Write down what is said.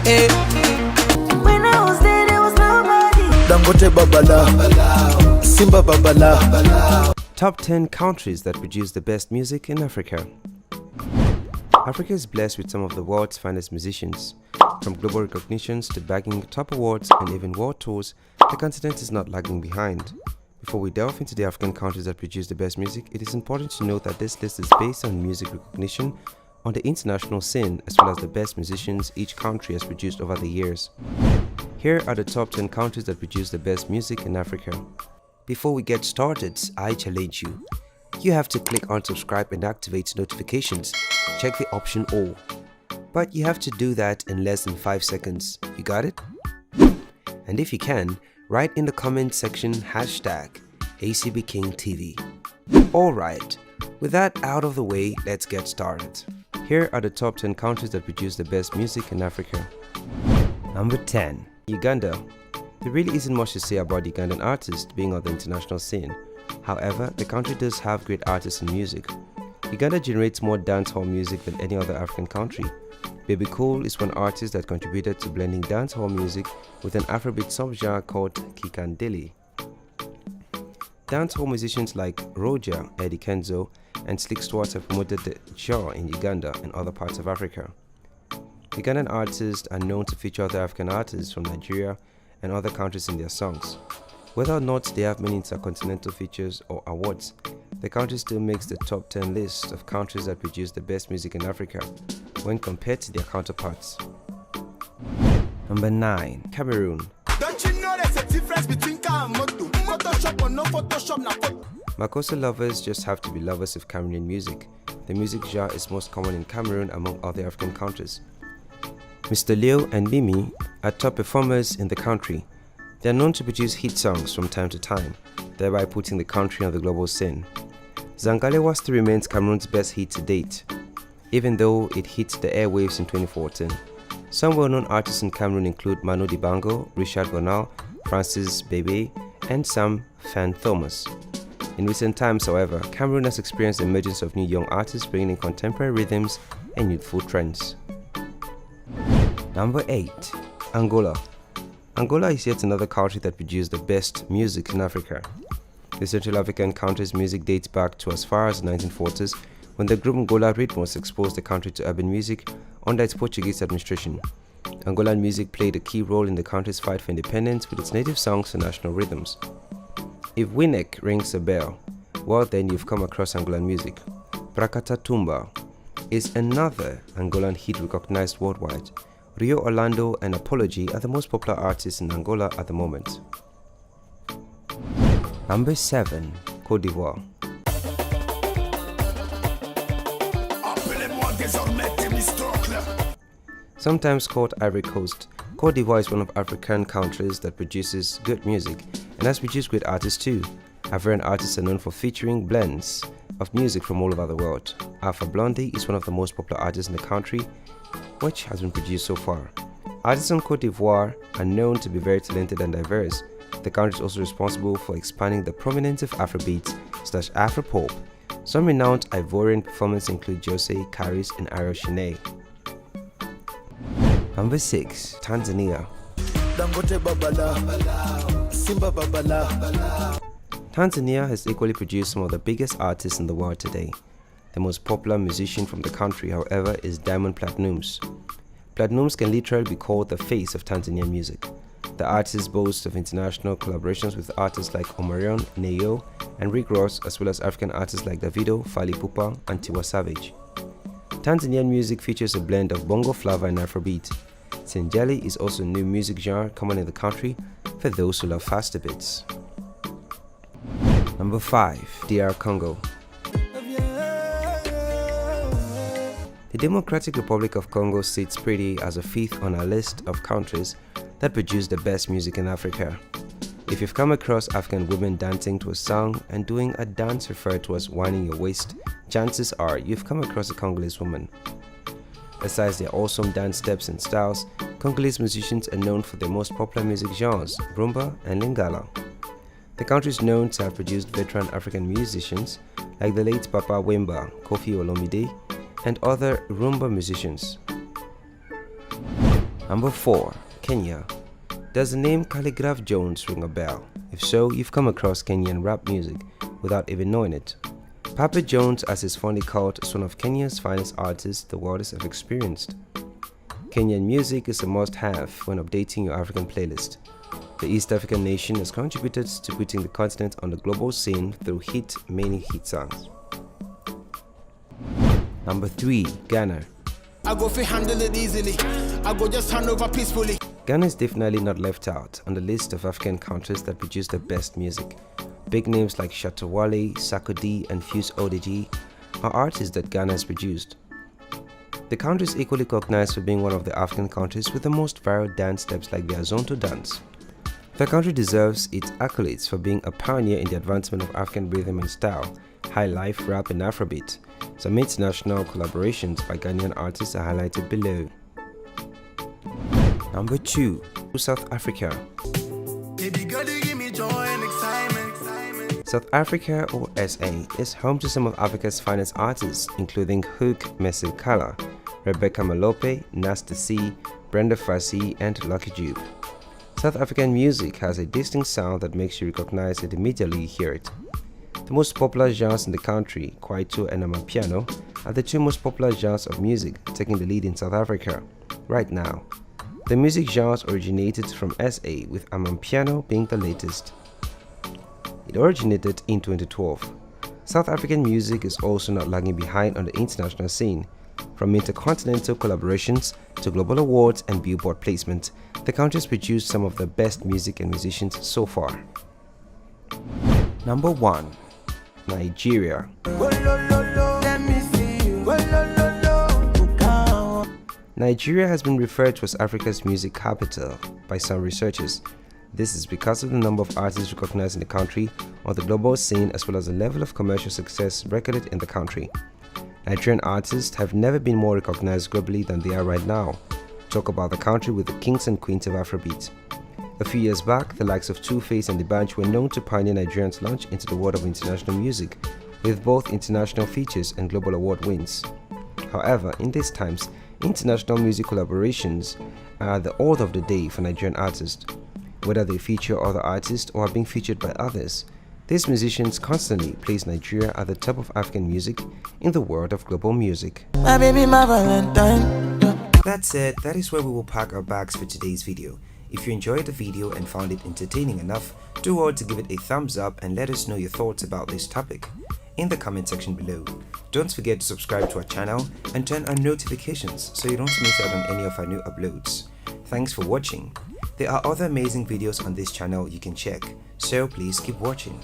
Eh. When I was there was nobody. Dangote Babala, Simba Babala. Top 10 countries that produce the best music in Africa. Africa is blessed with some of the world's finest musicians. From global recognitions to bagging top awards and even world tours, the continent is not lagging behind. Before we delve into the African countries that produce the best music, it is important to note that this list is based on music recognition on the international scene as well as the best musicians each country has produced over the years. Here are the top 10 countries that produce the best music in Africa. Before we get started, I challenge you. You have to click on subscribe and activate notifications. Check the option all. But you have to do that in less than 5 seconds. You got it? And if you can, write in the comment section #ACBKingTV. Alright, with that out of the way, let's get started. Here are the top 10 countries that produce the best music in Africa. Number 10. Uganda. There really isn't much to say about Ugandan artists being on the international scene. However, the country does have great artists in music. Uganda generates more dancehall music than any other African country. Baby Cool is one artist that contributed to blending dancehall music with an Afrobeat subgenre called Kikandeli. Dancehall musicians like Roger, Eddie Kenzo, and Slick Stewart have promoted the genre in Uganda and other parts of Africa. Ugandan artists are known to feature other African artists from Nigeria and other countries in their songs. Whether or not they have many intercontinental features or awards, the country still makes the top 10 list of countries that produce the best music in Africa when compared to their counterparts. Number 9. Cameroon. Don't you know there's a difference between car and moto? Photoshop or no Photoshop na photo. Makossa lovers just have to be lovers of Cameroonian music. The music genre is most common in Cameroon among other African countries. Mr. Leo and Mimi are top performers in the country. They are known to produce hit songs from time to time, thereby putting the country on the global scene. Zangalewa still remains Cameroon's best hit to date, even though it hit the airwaves in 2014. Some well-known artists in Cameroon include Manu Dibango, Richard Bonal, Francis Bebe, and Sam Fan Thomas. In recent times, however, Cameroon has experienced the emergence of new young artists bringing in contemporary rhythms and youthful trends. Number 8. Angola. Angola is yet another country that produced the best music in Africa. The Central African country's music dates back to as far as the 1940s, when the group Angola Ritmos exposed the country to urban music under its Portuguese administration. Angolan music played a key role in the country's fight for independence with its native songs and national rhythms. If Winek rings a bell, well then you've come across Angolan music. Prakata Tumba is another Angolan hit recognized worldwide. Rio Orlando and Apology are the most popular artists in Angola at the moment. Number 7. Côte d'Ivoire. Sometimes called Ivory Coast, Côte d'Ivoire is one of African countries that produces good music and has produced great artists too. Ivorian artists are known for featuring blends of music from all over the world. Alpha Blondy is one of the most popular artists in the country, which has been produced so far. Artists in Côte d'Ivoire are known to be very talented and diverse. The country is also responsible for expanding the prominence of Afrobeats / Afropop. Some renowned Ivorian performers include Jose, Caris, and Ariel Shine. Number 6. Tanzania. Dangote Babala, Simba Babala. Tanzania has equally produced some of the biggest artists in the world today. The most popular musician from the country, however, is Diamond Platnumz. Platnumz can literally be called the face of Tanzanian music. The artist boasts of international collaborations with artists like Omarion, Neyo, and Rick Ross, as well as African artists like Davido, Fally Ipupa, and Tiwa Savage. Tanzanian music features a blend of bongo flava and Afrobeat. Senjali is also a new music genre common in the country for those who love faster beats. Number 5. DR Congo. The Democratic Republic of Congo sits pretty as a 5th on our list of countries that produce the best music in Africa. If you've come across African women dancing to a song and doing a dance referred to as winding your waist, chances are you've come across a Congolese woman. Besides their awesome dance steps and styles, Congolese musicians are known for their most popular music genres, rumba and lingala. The country is known to have produced veteran African musicians like the late Papa Wemba, Koffi Olomide, and other rumba musicians. Number 4. Kenya. Does the name Calligraph Jones ring a bell? If so, you've come across Kenyan rap music without even knowing it. Papa Jones, as is fondly called, is one of Kenya's finest artists the world has ever experienced. Kenyan music is a must-have when updating your African playlist. The East African nation has contributed to putting the continent on the global scene through many hit songs. Number 3. Ghana. I go fi handle it easily. I go just hand over peacefully. Ghana is definitely not left out on the list of African countries that produce the best music. Big names like Shatta Wale, Sarkodie, and Fuse Odigi are artists that Ghana has produced. The country is equally recognized for being one of the African countries with the most viral dance steps like the Azonto dance. The country deserves its accolades for being a pioneer in the advancement of African rhythm and style, high life, rap, and Afrobeat. Some international collaborations by Ghanaian artists are highlighted below. Number 2. South Africa. Baby girl, you give me joy and excitement. South Africa, or SA, is home to some of Africa's finest artists, including Hook Mesikala, Rebecca Malope, Nasta C, Brenda Fassie, and Lucky Dube. South African music has a distinct sound that makes you recognize it immediately you hear it. The most popular genres in the country, Kwaito and Amapiano, are the two most popular genres of music, taking the lead in South Africa right now. The music genres originated from SA, with Amapiano being the latest. It originated in 2012. South African music is also not lagging behind on the international scene. From intercontinental collaborations to global awards and Billboard placement, the country has produced some of the best music and musicians so far. Number 1. Nigeria. Nigeria has been referred to as Africa's music capital by some researchers. This is because of the number of artists recognized in the country on the global scene, as well as the level of commercial success recorded in the country. Nigerian artists have never been more recognized globally than they are right now. Talk about the country with the kings and queens of Afrobeat. A few years back, the likes of Two-Face and D'banj were known to pioneer Nigerians' launch into the world of international music, with both international features and global award wins. However, in these times, international music collaborations are the order of the day for Nigerian artists. Whether they feature other artists or are being featured by others, these musicians constantly place Nigeria at the top of African music in the world of global music. My baby, my Valentine. That said, that is where we will pack our bags for today's video. If you enjoyed the video and found it entertaining enough, do well to give it a thumbs up and let us know your thoughts about this topic in the comment section below. Don't forget to subscribe to our channel and turn on notifications so you don't miss out on any of our new uploads. Thanks for watching. There are other amazing videos on this channel you can check, so please keep watching.